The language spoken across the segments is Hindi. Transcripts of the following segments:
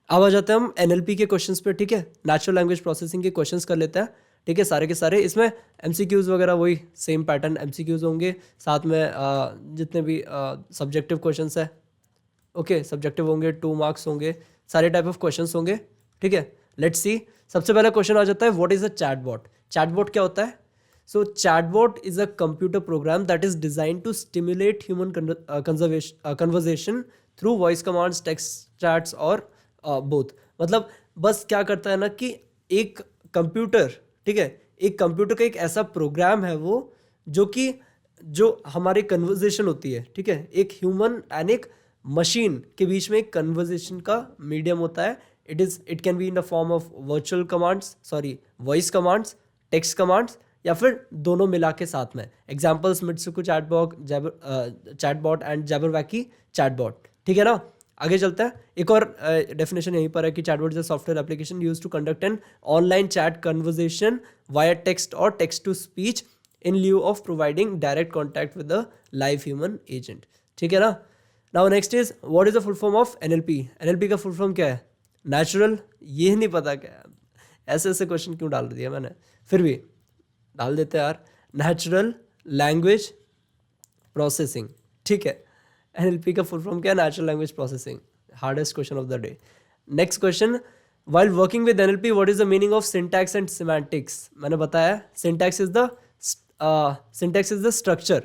अब आ जाते हैं हम एनएलपी के क्वेश्चंस पे, ठीक है। नेचुरल लैंग्वेज प्रोसेसिंग के क्वेश्चंस कर लेते हैं, ठीक है, सारे के सारे। इसमें एमसीक्यूज वगैरह वही सेम पैटर्न एमसीक्यूज होंगे, साथ में जितने भी सब्जेक्टिव क्वेश्चंस है, ओके, सब्जेक्टिव होंगे, 2 मार्क्स होंगे, सारे टाइप ऑफ क्वेश्चंस होंगे, ठीक है। Let's see. सबसे पहला क्वेश्चन आ जाता है, what is a chatbot. Chatbot क्या होता है? So chatbot is a computer program that is design to stimulate human conversation through voice commands, text chats और बोथ। मतलब बस क्या करता है ना कि एक कंप्यूटर, ठीक है, एक कंप्यूटर का एक ऐसा प्रोग्राम है वो, जो कि जो हमारी कन्वर्जेशन होती है, ठीक है, एक ह्यूमन एंड एक मशीन के बीच में एक कन्वर्जेशन का मीडियम होता है। It can be in the form of virtual commands, sorry voice commands, text commands, या फिर दोनों मिला के साथ में। Examples Mitsuku chatbot and Jabberwacky chatbot, ठीक है ना। आगे चलता है। एक और डेफिनेशन यहीं पर है कि chatbot is a software application used to conduct an online chat conversation via text और text to speech in lieu of providing direct contact with the live human agent, ठीक है ना। Now next is what is the full form of NLP. NLP का फुल फॉर्म क्या है? नेचुरल, ये नहीं पता क्या है? ऐसे ऐसे क्वेश्चन क्यों डाल दिया मैंने, फिर भी डाल देते हैं यार। नेचुरल लैंग्वेज प्रोसेसिंग, ठीक है। एनएलपी का फुल फॉर्म क्या है? Natural language processing. Hardest question of the day. Next question, while working with NLP what is the meaning of syntax and semantics? मैंने बताया syntax is the structure,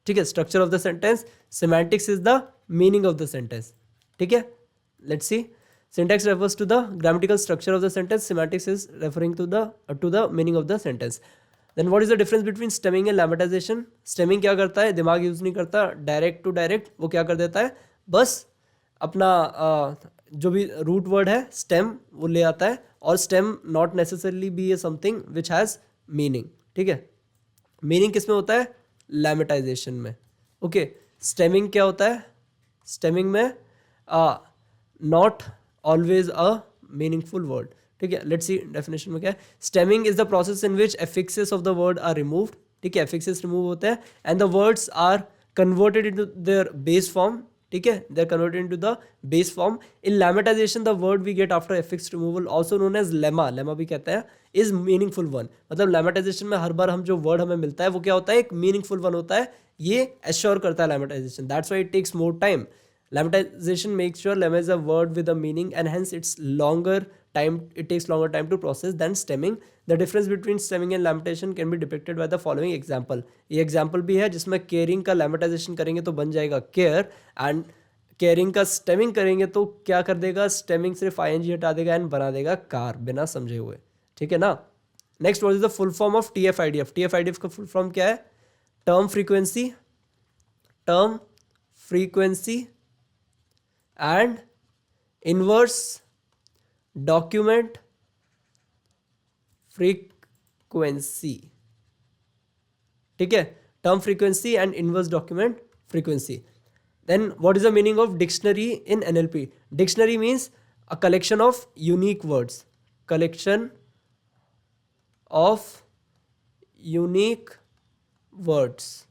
ठीक है, structure of the sentence. Semantics is the meaning of the sentence, ठीक है। Let's see. Syntax refers to the grammatical structure of the sentence. Semantics is referring to the meaning of the sentence. Then what is the difference between stemming and lemmatization? Stemming क्या करता है? दिमाग यूज नहीं करता, डायरेक्ट टू डायरेक्ट वो क्या कर देता है, बस अपना जो भी रूट वर्ड है स्टेम वो ले आता है, और stem not necessarily be A something which has meaning, ठीक है। मीनिंग किस में होता है? लैमेटाइजेशन में, ओके। स्टेमिंग क्या होता है? स्टेमिंग में not always a meaningful word, ठीक है। लेट्स सी डेफिनेशन में क्या है। Stemming is the process in which affixes of the word are removed, ठीक है, एफिक्सेस रिमूव होते हैं, and the words are converted into their base form, ठीक है, they are converted into the base form. In lemmatization the word we get after affix removal, also known as lemma, lemma भी कहते हैं, इज मीनिंगफुल वन। मतलब लैमेटाइजेशन में हर बार हम जो वर्ड हमें मिलता है वो क्या होता है? एक मीनिंगफुल वन होता है, ये एश्योर करता है lemmatization. That's why it takes more time. Lemmatization makes sure lemma is a word with a meaning, and hence it takes longer time to process than stemming. The difference between stemming and lemmatization can be depicted by the following example. ये example भी है जिसमें caring का lemmatization करेंगे तो बन जाएगा care, and caring का stemming करेंगे तो क्या कर देगा? stemming सिर्फ ing हटा देगा and बना देगा car, बिना समझे हुए, ठीक है ना। Next, what is the full form of TF-IDF? TF-IDF का फुल फॉर्म क्या है? Term frequency and inverse document frequency, ठीक है, term frequency and inverse document frequency. Then what is the meaning of dictionary in NLP? Dictionary means a collection of unique words. Collection of unique words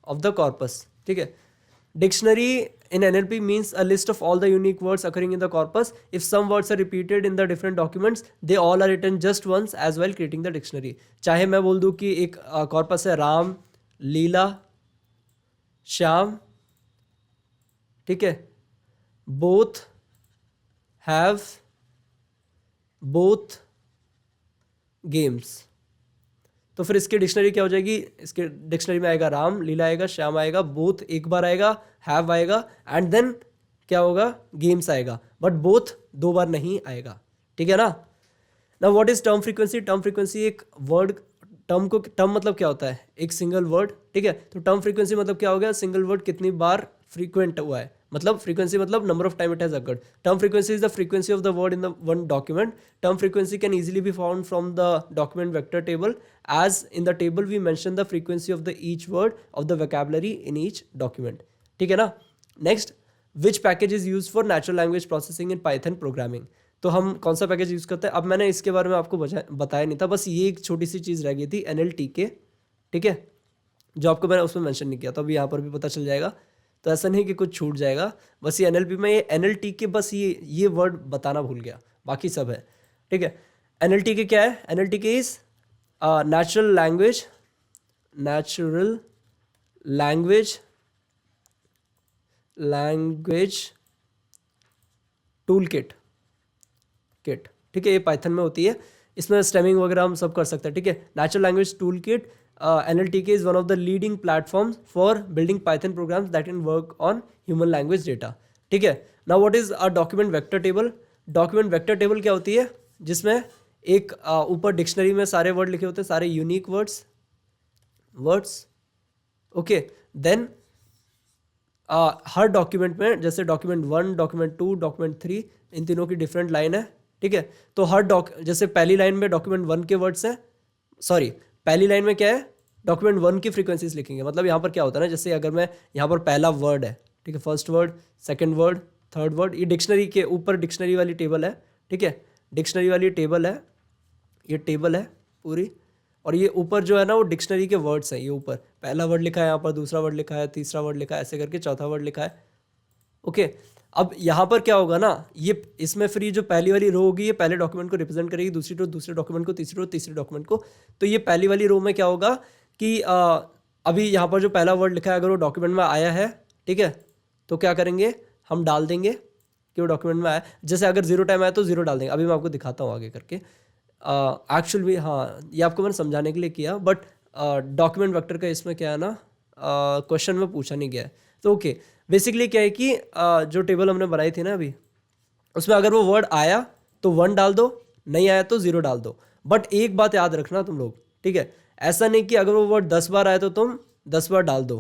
of the corpus. ठीक है. Dictionary in NLP means a list of all the unique words occurring in the corpus. If some words are repeated in the different documents, they all are written just once as while creating the dictionary. चाहे मैं बोल दूँ कि एक corpus है राम, लीला, श्याम, ठीक है, बोथ हैव बोथ गेम्स, तो फिर इसकी डिक्शनरी क्या हो जाएगी? इसके डिक्शनरी में आएगा राम, लीला आएगा, श्याम आएगा, बोथ एक बार आएगा, हैव आएगा, एंड देन क्या होगा? गेम्स आएगा, बट बोथ दो बार नहीं आएगा, ठीक है ना। Now what is term frequency? Term frequency एक वर्ड, टर्म मतलब क्या होता है? एक सिंगल वर्ड, ठीक है। तो टर्म फ्रीक्वेंसी मतलब क्या हो गया? सिंगल वर्ड कितनी बार फ्रीक्वेंट हुआ है, मतलब फ्रीक्वेंसी मतलब number of time it has occurred. Term frequency is the frequency of the word in the one document. Term frequency can easily be found from the document vector table, as in the table we mention the frequency of the each word of the vocabulary in each document. ठीक है ना. Next, which package is used for natural language processing in Python programming? तो हम कौन सा पैकेज यूज़ करते हैं? अब मैंने इसके बारे में आपको बताया नहीं था, बस ये एक छोटी सी चीज़ रह गई थी, NLTK, ठीक है, जो आपको मैंने उसमें मेंशन नहीं किया, तो अभी यहाँ पर भी पता चल जाएगा. तो ऐसा नहीं कि कुछ छूट जाएगा। बस ये NLP में ये NLT के बस ये वर्ड बताना भूल गया, बाकी सब है, ठीक है। NLT के क्या है? NLT के is natural language tool kit, ठीक है। ये पाइथन में होती है, इसमें स्टेमिंग वगैरह हम सब कर सकते हैं, ठीक है। Natural language tool kit NLTK is one of the leading platform for building Python programmes that can work on human language data, ठीक है। Now what is a document vector table? Document vector table क्या होती है? जिसमें एक ऊपर डिक्शनरी में सारे वर्ड लिखे होते हैं, सारे यूनिक वर्ड्स, ओके। देन हर डॉक्यूमेंट में, जैसे डॉक्यूमेंट 1, डॉक्यूमेंट 2, डॉक्यूमेंट 3, इन तीनों की डिफरेंट लाइन है, ठीक है। तो जैसे पहली लाइन में डॉक्यूमेंट 1 के वर्ड्स हैं, सॉरी पहली लाइन में क्या है? डॉक्यूमेंट 1 की फ्रीक्वेंसीज लिखेंगे। मतलब यहाँ पर क्या होता है ना, जैसे अगर मैं यहाँ पर पहला वर्ड है, ठीक है, first word, second word, third word, ये डिक्शनरी के ऊपर डिक्शनरी वाली टेबल है, ठीक है। डिक्शनरी वाली टेबल है, ये टेबल है पूरी, और ये ऊपर जो है ना वो डिक्शनरी के वर्ड्स हैं। ये ऊपर पहला वर्ड लिखा है, यहाँ पर दूसरा वर्ड लिखा है, तीसरा वर्ड लिखा है, ऐसे करके चौथा वर्ड लिखा है, ओके। अब यहाँ पर क्या होगा ना, ये इसमें फिर ये जो पहली वाली रो होगी, ये पहले डॉक्यूमेंट को रिप्रेजेंट करेगी, दूसरी रो दूसरे डॉक्यूमेंट को, तीसरी रो तीसरे डॉक्यूमेंट को। तो ये पहली वाली रो में क्या होगा कि अभी यहाँ पर जो पहला वर्ड लिखा है अगर वो डॉक्यूमेंट में आया है, ठीक है, तो क्या करेंगे, हम डाल देंगे कि वो डॉक्यूमेंट में आया। जैसे अगर 0 टाइम आया तो 0 डाल देंगे। अभी मैं आपको दिखाता हूँ आगे करके। एक्चुअल भी हाँ, ये आपको मैंने समझाने के लिए किया, बट डॉक्यूमेंट वेक्टर का इसमें क्या है ना, क्वेश्चन में पूछा नहीं गया है। तो ओके, बेसिकली क्या है कि जो टेबल हमने बनाई थी ना अभी, उसमें अगर वो वर्ड आया तो 1 डाल दो, नहीं आया तो 0 डाल दो। बट एक बात याद रखना तुम लोग, ठीक है, ऐसा नहीं कि अगर वो वर्ड 10 बार आया तो तुम 10 बार डाल दो,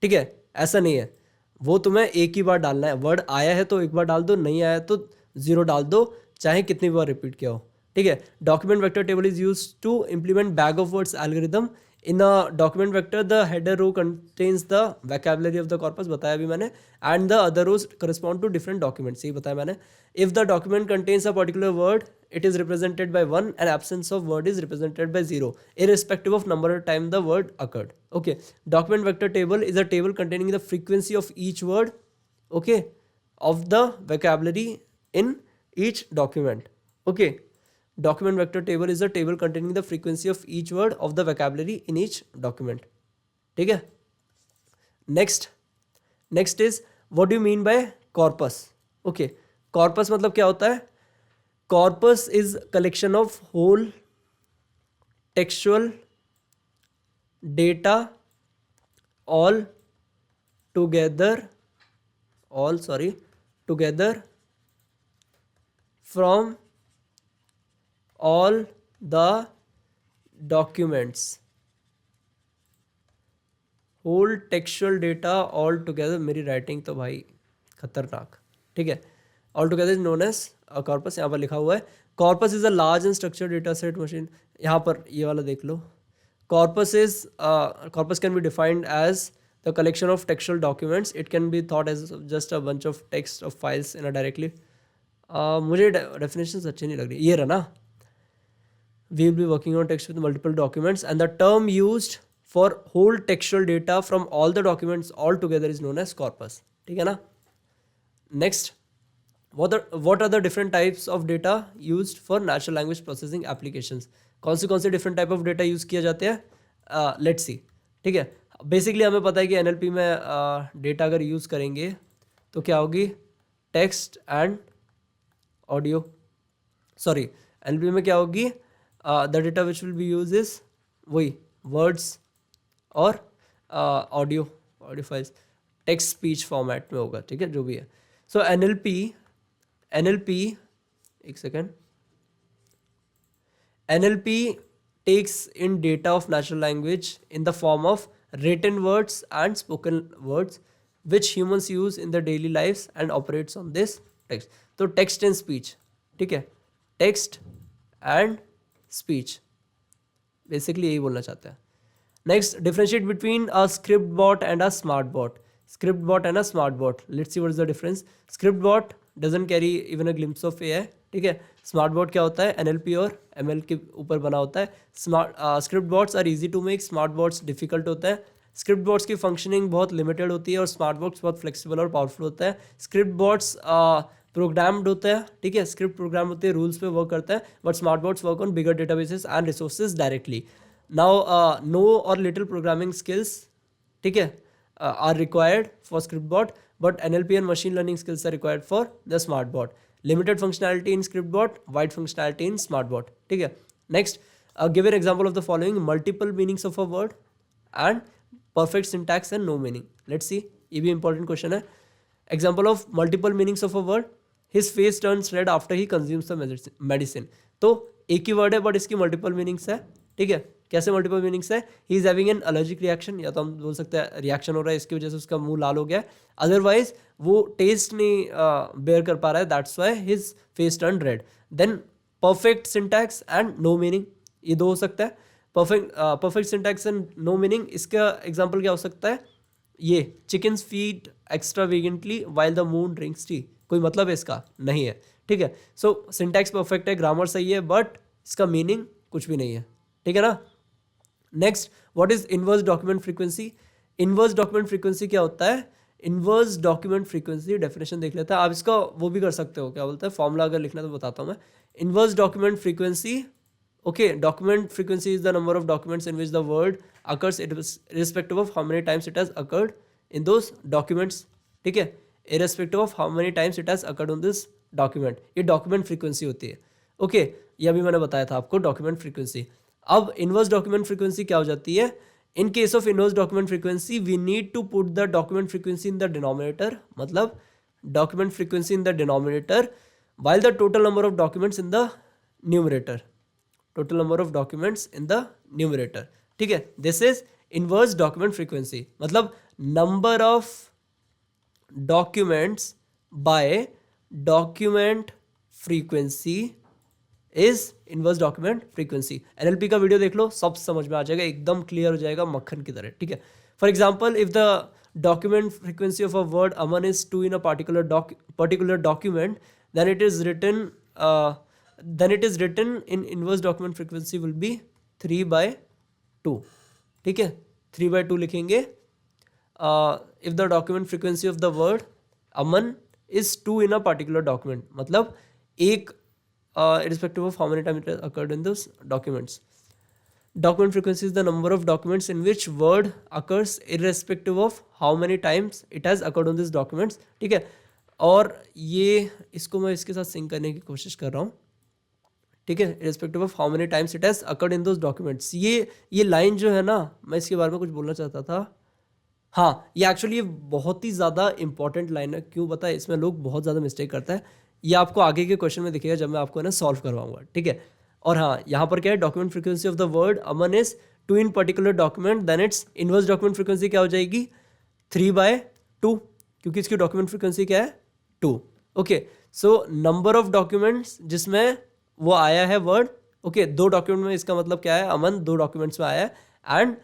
ठीक है, ऐसा नहीं है। वो तुम्हें एक ही बार डालना है। वर्ड आया है तो एक बार डाल दो, नहीं आया तो 0 डाल दो, चाहे कितनी बार रिपीट किया हो, ठीक है। Document vector table is used to implement bag of words algorithm. In a document vector the header row contains the vocabulary of the corpus, बताया अभी मैंने, and the other rows correspond to different documents, ये बताया मैंने। If the document contains a particular word it is represented by 1 and absence of word is represented by 0 irrespective of number of time the word occurred, okay. Document vector table is a table containing the frequency of each word, okay, of the vocabulary in each document, okay. Document vector table is a table containing the frequency of each word of the vocabulary in each document, ठीक है। next is what do you mean by corpus, okay. corpus मतलब क्या होता है? Corpus is collection of whole textual data all together from all the documents. whole textual data all together, मेरी राइटिंग तो भाई खतरनाक, ठीक है। All together is known as corpus, यहाँ पर लिखा हुआ है। Corpus is a large and structure data set machine, यहाँ पर ये वाला देख लो। Corpus can be defined as the collection of textual documents. It can be thought as just a bunch of text of files in a directly. मुझे डेफिनेशन अच्छी नहीं लग रही, ये रहा ना, we will be working on text with multiple documents and the term used for whole textual data from all the documents all together is known as corpus, ठीक है ना। Next, what are the different types of data used for natural language processing applications? कौन से different type of data use किया जाते हैं? Let's see, ठीक है। बेसिकली हमें पता है कि NLP में डेटा अगर यूज़ करेंगे तो क्या होगी? Text and audio, sorry NLP में क्या होगी? The data which will be use is वही वर्ड्स और audio files, text speech format में होगा, ठीक है, जो भी है। सो NLP एक second, NLP takes in data of natural language in the form of written words and spoken words which humans use in their daily lives and operates on this text. तो text and speech, ठीक है, text and speech, basically यही बोलना चाहते हैं। Next, differentiate between a script bot and a smart bot. Script bot and a smart bot. Let's see what is the difference. Script bot doesn't carry even a glimpse of AI, ठीक है। स्मार्ट बॉट क्या होता है? NLP और ML के ऊपर बना होता है। Script bots are easy to make, smart bots difficult होता है। स्क्रिप्ट बोर्ड्स की फंक्शनिंग बहुत लिमिटेड होती है और स्मार्ट बोर्ड्स बहुत फ्लेक्सिबल और पावरफुल होता है। स्क्रिप्ट बोर्ड्स प्रोग्राम्ड होता है, ठीक है, स्क्रिप्ट प्रोग्राम होते हैं, रूल्स पे वर्क करता है, but smart boards work on bigger databases and resources directly. Now no or little programming skills, ठीक है, are required for script board, but NLP and machine learning skills are required for the smart board. Limited functionality in script board, wide functionality in smart board, ठीक है। Next, give an example of the following: multiple meanings of a word and perfect syntax and no meaning. Let's see, ये भी important question है। Example of multiple meanings of a word: his face turns red after he consumes the medicine. तो एक ही वर्ड है बट इसकी मल्टीपल मीनिंग्स है, ठीक है। कैसे मल्टीपल मीनिंग्स है? He is having an allergic reaction, या तो हम बोल सकते हैं रिएक्शन हो रहा है इसकी वजह से उसका मुंह लाल हो गया, अदरवाइज वो टेस्ट नहीं बेयर कर पा रहा है, that's why his face turn red. Then perfect syntax and no meaning, ये दो हो सकता है। Perfect syntax and no meaning, इसका एग्जाम्पल क्या हो सकता है? ये chickens feed extravagantly while the moon drinks tea, कोई मतलब है इसका? नहीं है, ठीक है। सो सिंटैक्स परफेक्ट है, ग्रामर सही है, बट इसका मीनिंग कुछ भी नहीं है, ठीक है ना। Next, what is inverse document frequency? Inverse document frequency क्या होता है? इनवर्स डॉक्यूमेंट फ्रीक्वेंसी डेफिनेशन देख लेते हैं। आप इसका वो भी कर सकते हो, क्या बोलते हैं, फॉर्मूला अगर लिखना तो बताता हूँ मैं। Inverse document frequency, okay, document frequency is the number of documents in which the word occurs irrespective of how many times it has occurred in those documents, ठीक है, irrespective of how many times it has occurred on this document, ये document frequency होती है, okay, ये अभी मैंने बताया था आपको document frequency। अब inverse document frequency क्या हो जाती है? In case of inverse document frequency we need to put the document frequency in the denominator, मतलब document frequency in the denominator while the total number of documents in the numerator, total number of documents in the numerator, ठीक है। This is inverse document frequency, मतलब number of documents by document frequency is inverse document frequency. NLP का वीडियो देख लो, सब समझ में आ जाएगा, एकदम क्लियर हो जाएगा मक्खन की तरह, ठीक है। For example, if the document frequency of a word Aman is 2 in a particular document, then it is written in inverse document frequency will be 3/2, ठीक है, 3/2 लिखेंगे। if the document frequency of the word aman is 2 in a particular document, मतलब एक irrespective of how many times it has occurred in those documents. Document frequency is the number of documents in which word occurs irrespective of how many times it has occurred on these documents, ठीक है। और ये इसको मैं इसके साथ सिंक करने की कोशिश कर रहा हूँ, ठीक है, irrespective of how many times it has occurred in those documents। ये लाइन जो है ना, मैं इसके बारे में कुछ बोलना चाहता था। हाँ, ये एक्चुअली बहुत ही ज़्यादा इंपॉर्टेंट लाइन है, क्यों बताए, इसमें लोग बहुत ज़्यादा मिस्टेक करते हैं। ये आपको आगे के क्वेश्चन में दिखेगा जब मैं आपको ना सॉल्व करवाऊंगा, ठीक है। और हाँ, यहाँ पर क्या है, document frequency of the word Aman is 2 in particular document, then its inverse document frequency क्या हो जाएगी? 3/2, क्योंकि इसकी डॉक्यूमेंट फ्रीक्वेंसी क्या है? 2, okay. So number of documents जिसमें वो आया है वर्ड, ओके, 2 डॉक्यूमेंट में, इसका मतलब क्या है, अमन 2 डॉक्यूमेंट्स में आया है, and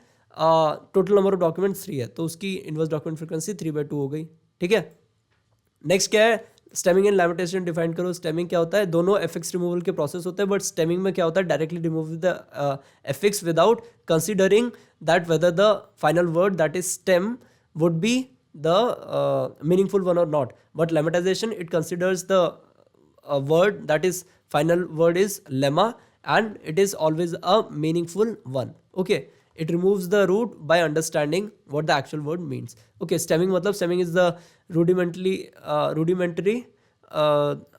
total number of documents 3 है, तो उसकी इनवर्स डॉक्यूमेंट फ्रीक्वेंसी 3/2 हो गई, ठीक है। नेक्स्ट क्या है? स्टेमिंग एंड लैमिटेशन डिफाइन करो। स्टेमिंग क्या होता है? दोनों एफिक्स रिमूवल के प्रोसेस होते हैं, बट स्टेमिंग में क्या होता है, directly remove the affix without considering that whether the final word that is stem would be the meaningful one और not. But lemmatization, it considers the word that is final word is lemma and it is always a meaningful one, okay। it removes the root by understanding what the actual word means, okay। stemming मतलब, stemming is the rudimentary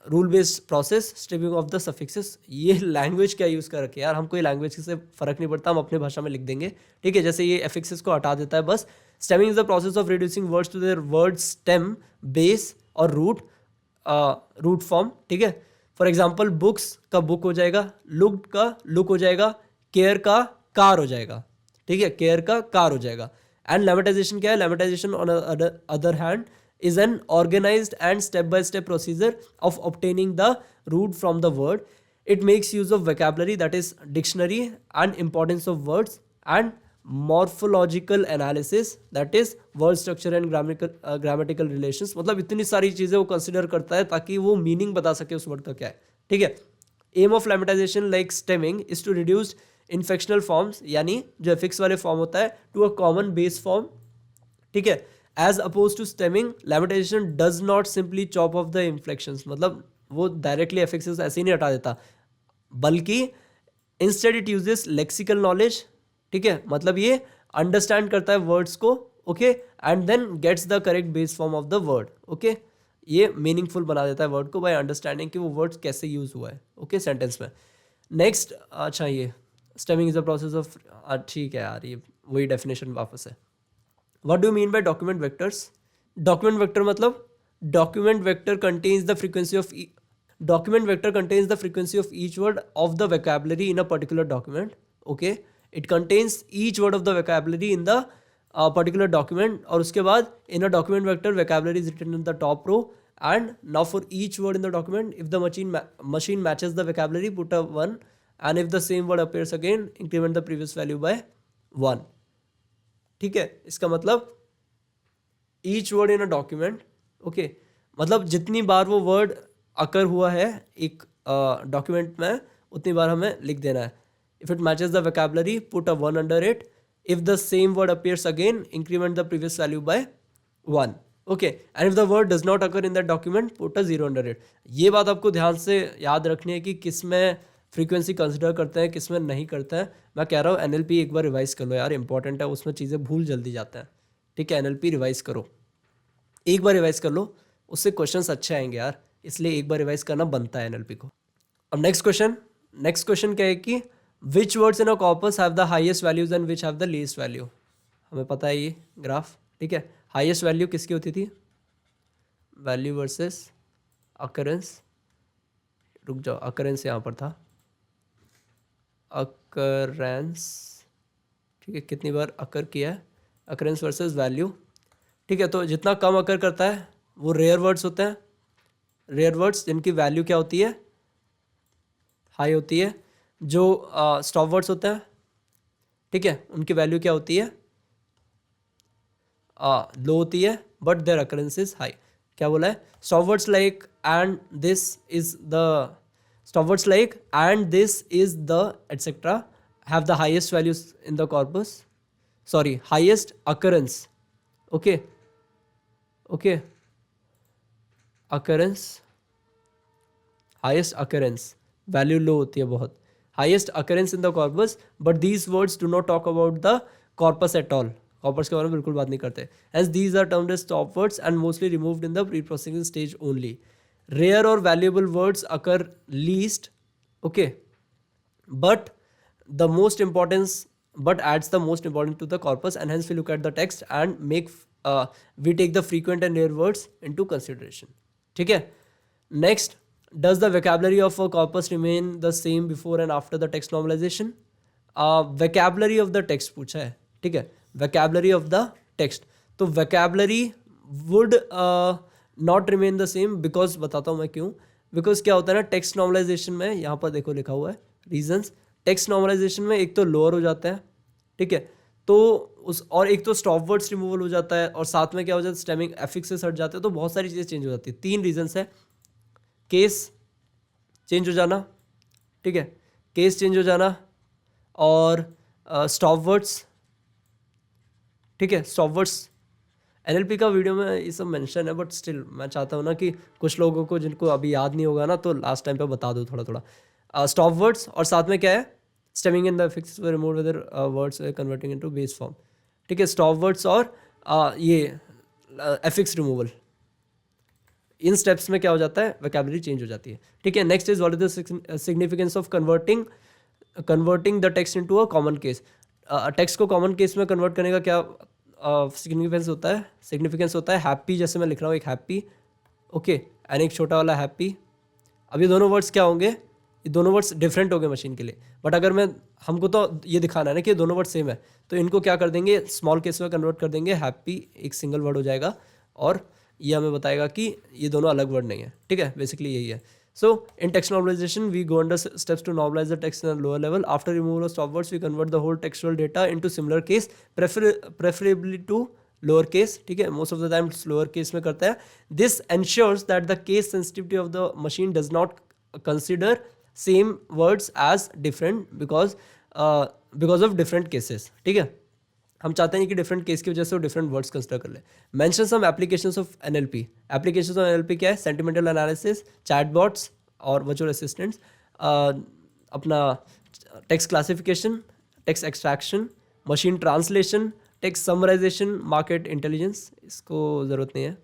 rule based process, stripping of the suffixes। ये लैंग्वेज क्या यूज़ कर रखे यार, हमको ये लैंग्वेज से फ़र्क नहीं पड़ता, हम अपने भाषा में लिख देंगे, ठीक है। जैसे ये affixes को हटा देता है बस। stemming is the process of reducing words to their word stem, base और रूट फॉर्म, ठीक है। फॉर एग्जाम्पल, बुक्स का बुक हो जाएगा, लुक का लुक हो जाएगा, केयर का कार हो जाएगा, ठीक है, केयर का कार हो जाएगा। एंड लेमेटाइजेशन क्या है? Lemmatization on other hand is an organized and step by step procedure of obtaining the root from the word. It makes use of vocabulary that is dictionary and importance of words and morphological analysis that is word structure and grammatical relations. मतलब इतनी सारी चीज़ें वो कंसिडर करता है ताकि वो मीनिंग बता सके उस वर्ड का क्या है, ठीक है। Aim of lemmatization like stemming is to reduce inflectional forms यानी जो एफिक्स वाले फॉर्म होता है to a common base form, ठीक है, as oppose to stemming lemmatization does not simply chop off the inflections, मतलब वो डायरेक्टली एफिक्सेस ऐसे ही नहीं हटा देता, बल्कि instead it uses lexical knowledge, ठीक है, मतलब ये अंडरस्टैंड करता है वर्ड्स को, okay, and then gets the correct base form of the word, okay, ये मीनिंगफुल बना देता है वर्ड को बाय अंडरस्टैंडिंग कि वो वर्ड्स कैसे यूज हुआ है, ओके, सेंटेंस में। नेक्स्ट, अच्छा ये stemming is a process of, ठीक है यार, ये वही डेफिनेशन वापस है। What do mean by document vectors? Document vector मतलब document vector contains the frequency of document vector contains the frequency of each word of the vocabulary in a particular document, okay, it contains each word of the vocabulary in the particular document, और उसके बाद in a document vector vocabulary is written in the top row, and now for each word in the document if the machine matches the vocabulary put a 1, and if the same word appears again increment the previous value by 1, ठीक है, इसका मतलब each word in a document, okay, मतलब जितनी बार वो वर्ड अकर हुआ है एक डॉक्यूमेंट में उतनी बार हमें लिख देना है। If it matches the vocabulary put a 1 under it, if the same word appears again increment the previous value by 1, okay, and if the word does not occur in that document put a 0 under it. ये बात आपको ध्यान से याद रखनी है कि किस में फ्रीक्वेंसी कंसिडर करते हैं, किस में नहीं करते हैं। मैं कह रहा हूँ NLP एक बार रिवाइज कर लो यार, इंपॉर्टेंट है, उसमें चीज़ें भूल जल्दी जाते हैं, ठीक है, NLP रिवाइज करो, एक बार रिवाइज कर लो, उससे क्वेश्चंस अच्छे आएंगे यार, इसलिए एक बार रिवाइज करना बनता है NLP को। अब नेक्स्ट क्वेश्चन क्या है कि विच words in a corpus have the highest values and which have the least value. हमें पता है ये ग्राफ, ठीक है, हाईएस्ट वैल्यू किसकी होती थी, वैल्यू वर्सेस अकरेंस, रुक जाओ, अकरेंस यहाँ पर था, अकरेंस, ठीक है, कितनी बार अकर किया है, अकरेंस वर्सेस वैल्यू, ठीक है, तो जितना कम अकर करता है वो रेयर वर्ड्स होते हैं, रेयर वर्ड्स जिनकी वैल्यू क्या होती है, हाई होती है, जो स्टॉप वर्ड्स होते हैं, ठीक है, उनकी वैल्यू क्या होती है, लो होती है, but their occurrence is high. क्या बोला है, stop words like and this is the, stop words like and this is the etcetera have the highest values in the corpus, sorry highest occurrence, okay, okay, occurrence, highest occurrence, value low होती है बहुत, highest occurrence in the corpus, but these words do not talk about the corpus at all, corpus के बारे में बिल्कुल बात नहीं करते, as these are termed as stop words and mostly removed in the pre processing stage only. Rare और valuable words occur least, okay, but the most importance, but adds the most important to the corpus, and hence we look at the text and make we take the frequent and rare words into consideration, ठीक है। next, does the vocabulary of a corpus remain the same before and after the text normalization? vocabulary of the text पूछा है, ठीक है, vocabulary of the text, तो vocabulary would not remain the same because, बताता हूँ मैं क्यों, because क्या होता है ना, टेक्स्ट नॉर्मलाइजेशन में, यहाँ पर देखो लिखा हुआ है रीजंस, टेक्स्ट नॉर्मलाइजेशन में एक तो लोअर हो जाता है, ठीक है, तो उस, और एक तो स्टॉप वर्ड्स रिमूवल हो जाता है, और साथ में क्या हो जाता है, स्टेमिंग एफिक्स से हट जाते हैं, तो बहुत सारी चीज़ें चेंज हो जाती है। 3 रीजंस है, केस चेंज हो जाना, ठीक है, केस चेंज हो जाना, और स्टॉप वर्ड्स, ठीक है, स्टॉप वर्ड्स NLP का वीडियो में ये सब मेंशन है, बट स्टिल मैं चाहता हूँ ना कि कुछ लोगों को जिनको अभी याद नहीं होगा ना, तो लास्ट टाइम पे बता दो थोड़ा थोड़ा। स्टॉप वर्ड्स, और साथ में क्या है, stemming in the affix were removed whether words converting into base form, ठीक है, स्टॉप वर्ड्स और ये एफिक्स रिमूवल, इन स्टेप्स में क्या हो जाता है, वोकैबुलरी चेंज हो जाती है, ठीक है। Next is what is the significance of converting the text into a common case. Text को कॉमन केस में कन्वर्ट करने का क्या सिग्निफिकेंस होता है, सिग्निफिकेंस होता है हैप्पी, जैसे मैं लिख रहा हूँ एक हैप्पी, ओके, एंड एक छोटा वाला हैप्पी। अब ये दोनों वर्ड्स क्या होंगे, ये दोनों वर्ड्स डिफरेंट हो गए मशीन के लिए, बट अगर मैं, हमको तो ये दिखाना है ना कि ये दोनों वर्ड सेम है, तो इनको क्या कर देंगे, स्मॉल केस में कन्वर्ट कर देंगे, हैप्पी एक सिंगल वर्ड हो जाएगा, और ये हमें बताएगा कि ये दोनों अलग वर्ड नहीं है, ठीक है, बेसिकली यही है। So in text normalization, we go under steps to normalize the text in a lower level. After removal of stop words, we convert the whole textual data into similar case, preferably to lower case. ठीक है, most of the time it's lower case में करता है. This ensures that the case sensitivity of the machine does not consider same words as different, because because of different cases, ठीक है। हम चाहते हैं कि डिफरेंट केस की वजह से वो डिफरेंट वर्ड्स कंसिडर कर ले। Mention some applications of NLP. Applications of NLP क्या है? सेंटिमेंटल एनालिसिस, चैटबॉट्स और वर्चुअल असिस्टेंट्स, अपना text classification, text extraction, machine translation, text summarization, market intelligence, इसको ज़रूरत नहीं है।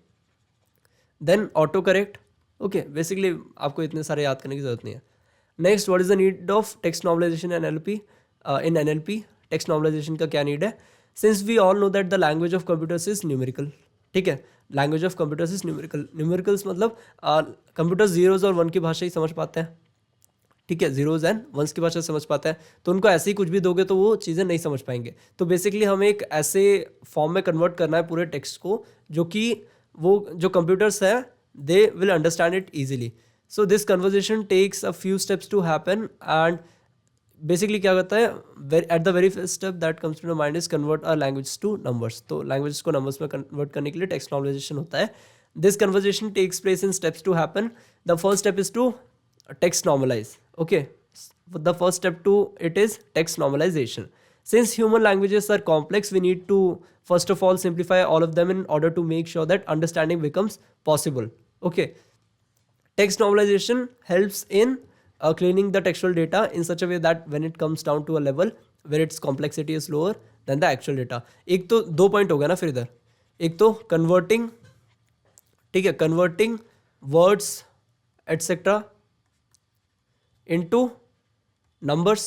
Then autocorrect, okay, basically आपको इतने सारे याद करने की जरूरत नहीं है। Next, what is the need of text normalization in NLP? In NLP text normalization का क्या नीड है? Since we all know that the language of computers is numerical, ठीक है, language of computers is numerical. Numericals मतलब कंप्यूटर जीरोज और वन की भाषा ही समझ पाते हैं, ठीक है, जीरोज एंड वंस की भाषा समझ पाता है, तो उनको ऐसे ही कुछ भी दोगे तो वो चीज़ें नहीं समझ पाएंगे। तो बेसिकली हमें एक ऐसे फॉर्म में कन्वर्ट करना है पूरे टेक्स्ट को जो कि वो जो कंप्यूटर्स है they will understand it easily. So this conversion takes a few steps to happen and basically क्या करता है, at the very first step that comes to the mind is convert a language to numbers. तो लैंग्वेज को नंबर्स में कन्वर्ट करने के लिए टेक्स्ट नॉर्मलाइजेशन होता है। This conversion takes place in steps to happen. The first step is to text normalize, okay, the first step to it is text normalization. Since human languages are complex, we need to first of all simplify all of them in order to make sure that understanding becomes possible, okay. Text normalization helps in cleaning the textual data in such a way that when it comes down to a level where its complexity is lower than the actual data. एक तो दो पॉइंट हो गया ना फिर इधर, एक तो कन्वर्टिंग, ठीक है, converting words etcetera into numbers,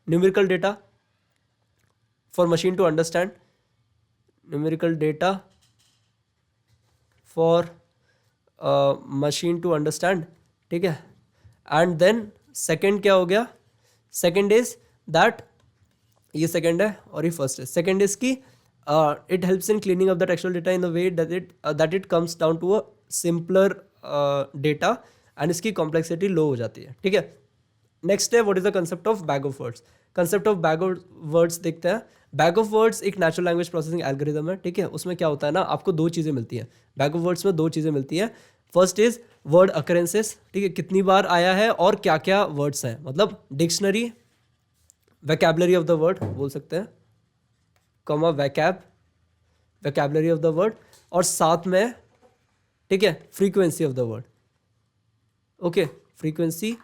numerical data for machine to understand, numerical data for machine to understand, ठीक है। एंड देन सेकेंड क्या हो गया? सेकेंड इज दैट, ये सेकेंड है और ये फर्स्ट है। सेकेंड इज की it helps in cleaning of the textual data in the way that it comes down to a simpler data and इसकी कॉम्प्लेक्सिटी लो हो जाती है, ठीक है। नेक्स्ट है what is the concept of bag of words. Concept of bag of words देखते हैं। बैग ऑफ वर्ड्स एक नेचुरल लैंग्वेज प्रोसेसिंग एल्गोरिथम है, ठीक है। उसमें क्या होता है ना, आपको दो चीज़ें मिलती हैं बैग ऑफ वर्ड्स में, दो चीज़ें मिलती हैं। फर्स्ट इज वर्ड अकरेंसेस, ठीक है, कितनी बार आया है और क्या क्या वर्ड्स हैं, मतलब dictionary, vocabulary of the word बोल सकते हैं, comma vocabulary of the word, और साथ में, ठीक है, frequency of the word, okay, frequency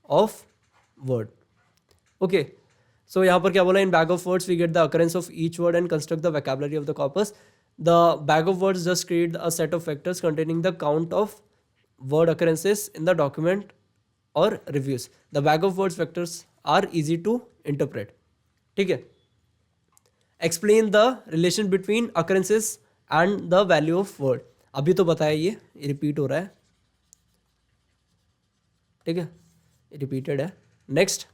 of word, okay. So यहाँ पर क्या बोला, in bag of words we get the occurrence of each word and construct the vocabulary of the corpus. The bag of words just create a set of factors containing the count of word occurrences in the document और reviews. The bag of words factors are easy to interpret, ठीक है। Explain the relation between occurrences and the value of word. अभी तो बताया, ये रिपीट हो रहा है, ठीक है, रिपीटेड है। Next,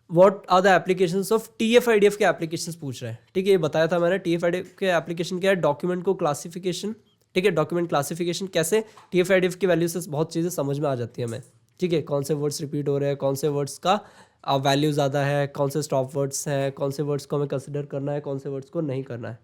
what are the applications of TF-IDF के एप्लीकेशंस पूछ रहे हैं, ठीक है, ये बताया था मैंने। TF-IDF के एप्लीकेशन क्या है? डॉक्यूमेंट को क्लासिफिकेशन, ठीक है, डॉक्यूमेंट क्लासिफिकेशन कैसे? TF-IDF की वैल्यू से बहुत चीज़ें समझ में आ जाती है हमें, ठीक है, कौन से वर्ड्स रिपीट हो रहे हैं, कौन से वर्ड्स का वैल्यू ज़्यादा है, कौन से स्टॉप वर्ड्स हैं, कौन से वर्ड्स को हमें कंसिडर करना है, कौन से वर्ड्स को नहीं करना है।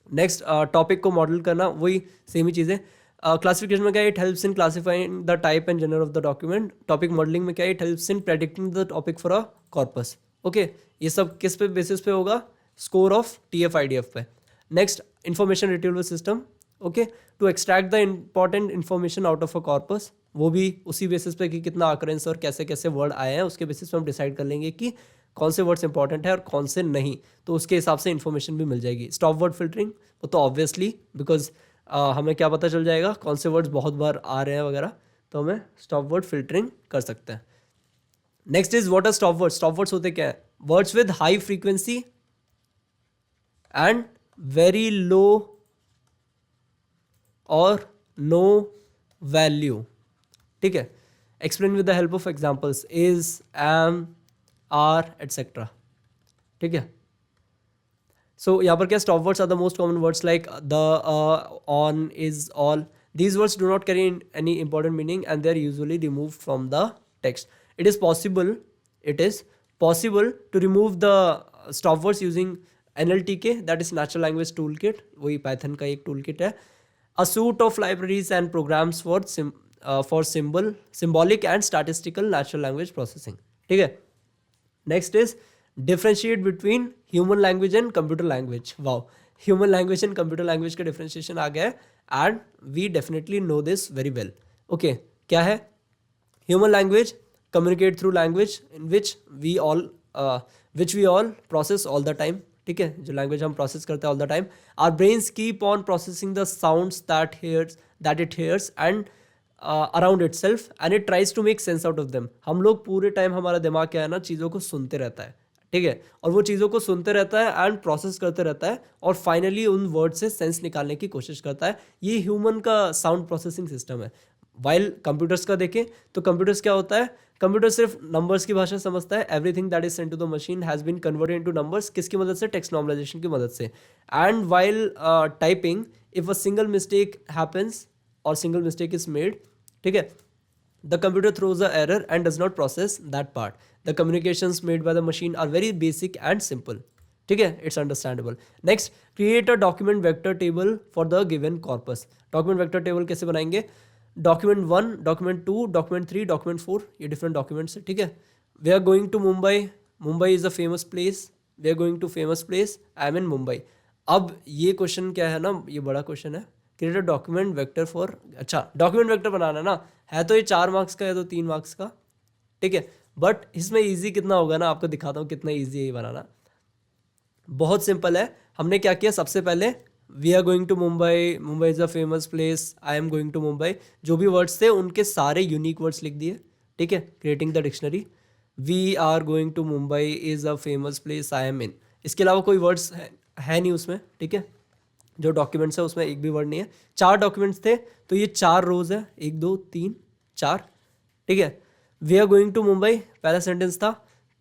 नेक्स्ट, टॉपिक को मॉडल करना, वही सेम ही चीज़ें। क्लासिफिकेशन में क्या है? It helps in classifying the type and genre of the document. Topic modelling में क्या है? It helps in predicting the topic for a corpus, okay. ये सब किस पे बेसिस पे होगा? स्कोर ऑफ TF-IDF पे। Next, information retrieval system, okay, to extract the important information out of a corpus. वो भी उसी बेसिस पे कि कितना अकरेंस और कैसे कैसे वर्ड आए हैं, उसके बेसिस पे हम डिसाइड कर लेंगे कि कौन से वर्ड्स इंपॉर्टेंट है और कौन से नहीं, तो उसके हिसाब से इन्फॉर्मेशन भी मिल जाएगी। स्टॉप वर्ड फिल्टरिंग, वो तो ऑब्वियसली बिकॉज हमें क्या पता चल जाएगा कौन से वर्ड्स बहुत बार आ रहे हैं वगैरह, तो हमें स्टॉप वर्ड फिल्टरिंग कर सकते हैं। Next is what are stop words. Stop words होते क्या है? Words with high frequency and very low or no value, ठीक है। Explain with the help of examples, is, am, are, etcetera, ठीक है। सो यहाँ पर क्या, stop words are the most common words like the, on, is, all. These words do not carry any important meaning and they are usually removed from the text. It is possible to remove the stop words using NLTK, that is Natural Language Toolkit, वही Python का एक toolkit है. A suite of libraries and programs for symbolic and statistical natural language processing. ठीक है. Next is differentiate between human language and computer language. Wow, human language and computer language का डिफरेंशिएशन आ गया है and we definitely know this very well. Okay, क्या है? Human language communicate through language in which we all process all the time. ठीक है, जो लैंग्वेज हम प्रोसेस करते हैं all the time. Our brains keep on processing the sounds that it hears and around it self and it tries to make sense out of them. हम लोग पूरे टाइम, हमारा दिमाग क्या है ना, चीज़ों को सुनते रहता है. ठीक है, और वो चीज़ों को सुनते रहता है एंड प्रोसेस करते रहता है और फाइनली उन वर्ड से सेंस निकालने की कोशिश करता है. ये ह्यूमन का साउंड प्रोसेसिंग सिस्टम है. वाइल कंप्यूटर्स का देखें तो कंप्यूटर्स क्या होता है, कंप्यूटर सिर्फ नंबर्स की भाषा समझता है. Everything that is sent to the machine has been converted into numbers. किसकी मदद से? टेक्स्ट नॉर्मलाइजेशन की मदद से. And while typing if a single mistake happens और सिंगल मिस्टेक इज मेड, ठीक है, the computer throws a error and does not process that part. The communications made by the machine are very basic and simple. ठीक है, it's understandable. Next, create a document vector table for the given corpus. Document vector table कैसे बनाएंगे? Document 1, Document 2, Document 3, Document 4, ये different documents है. ठीक है, we are going to Mumbai. Mumbai is a famous place. We are going to famous place. I am in Mumbai. अब ये क्वेश्चन क्या है ना, ये बड़ा क्वेश्चन है. Create a document vector for, अच्छा डॉक्यूमेंट वेक्टर बनाना ना है तो ये 4 मार्क्स का है तो 3 मार्क्स का. ठीक है, बट इसमें इजी कितना होगा ना, आपको दिखाता हूँ कितना इजी है ये बनाना. बहुत सिंपल है. हमने क्या किया, सबसे पहले we are going to Mumbai, Mumbai is a famous place, I am going to Mumbai, जो भी वर्ड्स थे उनके सारे यूनिक वर्ड्स लिख दिए. ठीक है, creating the dictionary. We are going to Mumbai is a famous place, I am in. इसके अलावा कोई वर्ड्स है नहीं उसमें. ठीक है, जो डॉक्यूमेंट्स है उसमें एक भी वर्ड नहीं है. 4 डॉक्यूमेंट्स थे तो ये 4 रोज है, 1 2 3 4. ठीक है, we are going to Mumbai पहला सेंटेंस था.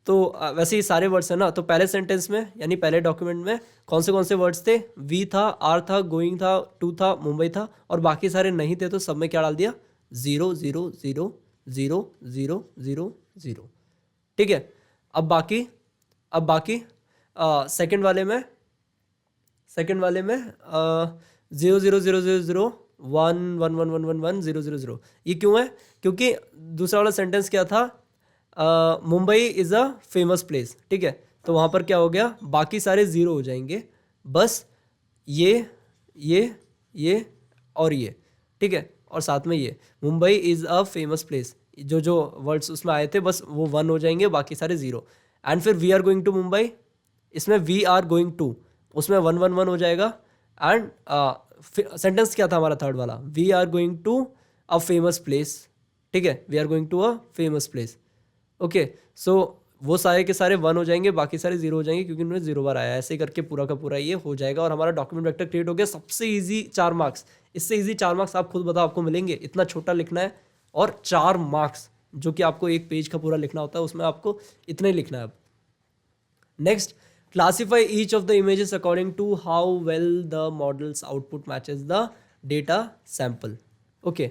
तो वैसे ही सारे वर्ड्स हैं ना, तो पहले सेंटेंस में यानी पहले डॉक्यूमेंट में कौन से वर्ड्स थे? वी था, आर था, गोइंग था, टू था, मुंबई था, और बाकी सारे नहीं थे तो सब में क्या डाल दिया? 0 0 0 0 0 0 0. ठीक है, अब बाकी सेकंड वाले में 0 0 0 0 0 1 1 1 1 1 1 0 0 0. ये क्यों है? क्योंकि दूसरा वाला सेंटेंस क्या था? Mumbai is a famous place. ठीक है, तो वहाँ पर क्या हो गया? बाकी सारे 0 हो जाएंगे, बस ये और ये. ठीक है, और साथ में ये Mumbai is a famous place, जो वर्ड्स उसमें आए थे बस वो 1 हो जाएंगे, बाकी सारे 0. एंड फिर we are going to Mumbai, इसमें वी आर गोइंग टू, उसमें 1 1 1 हो जाएगा. एंड सेंटेंस क्या था हमारा थर्ड वाला? We are going to a famous place. ठीक है, we are going to a famous place. Okay, so वो सारे के सारे 1 हो जाएंगे, बाकी सारे 0 हो जाएंगे क्योंकि उन्होंने 0 बार आया. ऐसे करके पूरा का पूरा ये हो जाएगा और हमारा डॉक्यूमेंट वेक्टर क्रिएट हो गया. सबसे ईजी 4 मार्क्स. इससे ईजी 4 मार्क्स आप खुद बताओ आपको मिलेंगे? इतना छोटा लिखना है और 4 मार्क्स, जो कि आपको एक पेज का पूरा लिखना होता है, उसमें आपको इतना ही लिखना है. अब next, classify each of the images according to how well the model's output matches the data sample. Okay,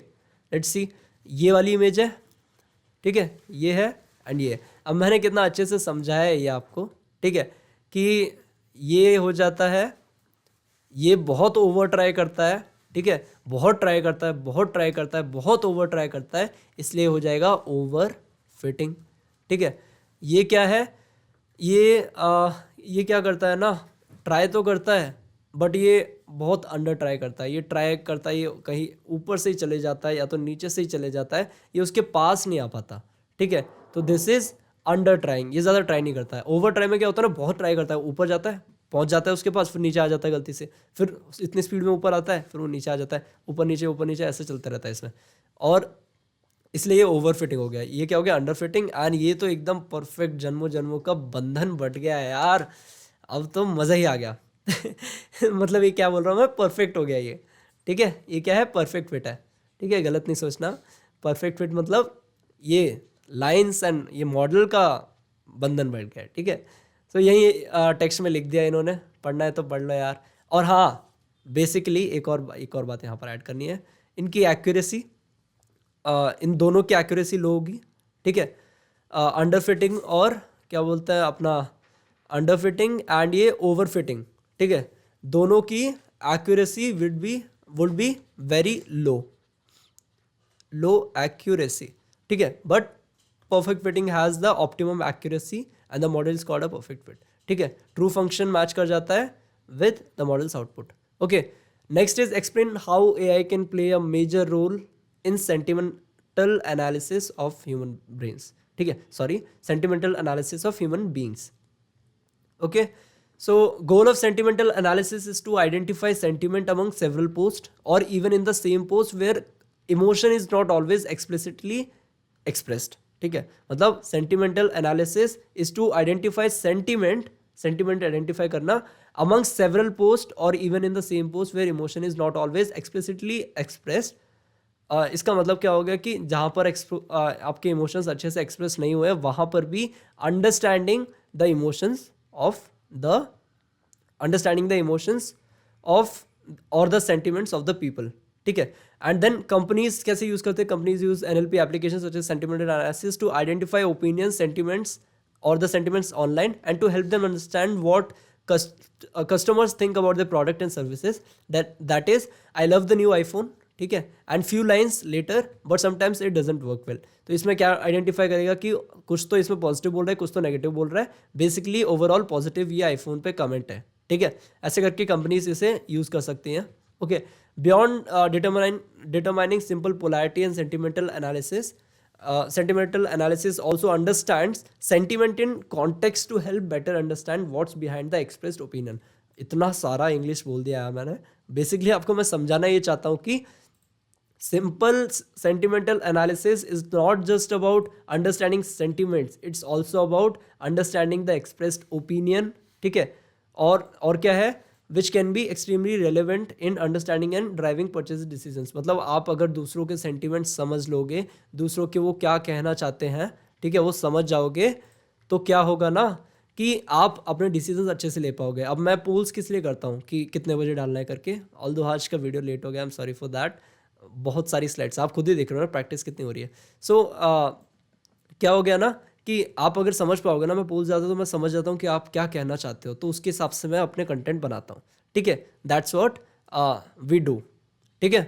let's see. ये वाली इमेज है. ठीक है, ये है एंड ये. अब मैंने कितना अच्छे से समझाया है ये आपको. ठीक है, कि ये हो जाता है, ये बहुत ओवर ट्राई करता है. ठीक है, बहुत ट्राई करता है, बहुत ओवर ट्राई करता है, इसलिए हो जाएगा ओवर फिटिंग. ठीक है, ये क्या है? ये क्या करता है ना, ट्राई तो करता है बट ये बहुत अंडर ट्राई करता है. ये ट्राई करता है, ये कहीं ऊपर से ही चले जाता है या तो नीचे से ही चले जाता है, ये उसके पास नहीं आ पाता. ठीक है, तो दिस इज अंडर ट्राइंग. ये ज़्यादा ट्राई नहीं करता है. ओवर ट्राई में क्या होता है ना, बहुत ट्राई करता है, ऊपर जाता है, पहुंच जाता है उसके पास, फिर नीचे आ जाता है गलती से, फिर इतनी स्पीड में ऊपर आता है, फिर वो नीचे आ जाता है, ऊपर नीचे ऐसे चलता रहता है इसमें, और इसलिए ये ओवर फिटिंग हो गया. ये क्या हो गया? Under fitting. एंड ये तो एकदम परफेक्ट जन्मों का बंधन बट गया है यार. अब तो मज़ा ही आ गया. मतलब ये क्या बोल रहा हूँ मैं, परफेक्ट हो गया ये. ठीक है, ये क्या है? परफेक्ट फिट है. ठीक है, गलत नहीं सोचना. परफेक्ट फिट मतलब ये लाइंस एंड ये मॉडल का बंधन बैठ गया. ठीक है, तो यही टेक्स्ट में लिख दिया इन्होंने. पढ़ना है तो पढ़ लो यार. और हाँ, बेसिकली एक और बात यहाँ पर ऐड करनी है. इनकी एक्यूरेसी, इन दोनों की एक्यूरेसी लो होगी. ठीक है, अंडर फिटिंग और क्या बोलता है अपना, अंडर फिटिंग एंड ये ओवर फिटिंग. ठीक है, दोनों की accuracy would be very low accuracy. ठीक है, but perfect fitting has the optimum accuracy and the model is called a perfect fit. ठीक है, ट्रू फंक्शन मैच कर जाता है with the model's output. Okay, next is explain how AI can play a major role in sentimental analysis of human brains. ठीक है, sorry, sentimental analysis of human beings. Okay, so goal of sentimental analysis is to identify sentiment among several posts or even in the same post where emotion is not always explicitly expressed. ठीक है, मतलब sentimental analysis is to identify sentiment identify करना among several posts or even in the same post where emotion is not always explicitly expressed. इसका मतलब क्या हो गया कि जहाँ पर आपके इमोशंस अच्छे से एक्सप्रेस नहीं हुए वहाँ पर भी अंडरस्टैंडिंग द इमोशंस ऑफ और the sentiments of the people. ठीक है, एंड देन कंपनीज कैसे यूज करते हैं? Companies use NLP application such as sentimental analysis to identify opinions, sentiments और the sentiments online and to help them understand what customers think about the product and services. That is, I love the new iPhone. ठीक है, and few lines later but sometimes it doesn't work well. तो इसमें क्या आइडेंटिफाई करेगा कि कुछ तो इसमें पॉजिटिव बोल रहा है, कुछ तो नेगेटिव बोल रहा है. बेसिकली ओवरऑल पॉजिटिव ये आईफोन पे कमेंट है. ठीक है, ऐसे करके कंपनीज इसे यूज कर सकती हैं. Okay, beyond determining simple polarity and sentimental analysis also understands sentiment in context to help better understand what's behind the expressed opinion. इतना सारा इंग्लिश बोल दिया है मैंने. बेसिकली आपको मैं समझाना ये चाहता हूँ कि simple sentimental analysis is not just about understanding sentiments, it's also about understanding the expressed opinion. ठीक है, और क्या है, which can be extremely relevant in understanding and driving purchase decisions. मतलब आप अगर दूसरों के sentiments समझ लोगे, दूसरों के वो क्या कहना चाहते हैं, ठीक है, वो समझ जाओगे, तो क्या होगा ना कि आप अपने डिसीजंस अच्छे से ले पाओगे. अब मैं पोल्स किस लिए करता हूँ कि कितने बजे डालना है करके, ऑल्दो आज का वीडियो लेट हो गया, I am sorry for that. बहुत सारी स्लाइड्स आप खुद ही देख रहे हो ना, प्रैक्टिस कितनी हो रही है. सो क्या हो गया ना कि आप अगर समझ पाओगे ना, मैं पोल जाता हूँ तो मैं समझ जाता हूँ कि आप क्या कहना चाहते हो, तो उसके हिसाब से मैं अपने कंटेंट बनाता हूँ. ठीक है, दैट्स व्हाट वी डू. ठीक है,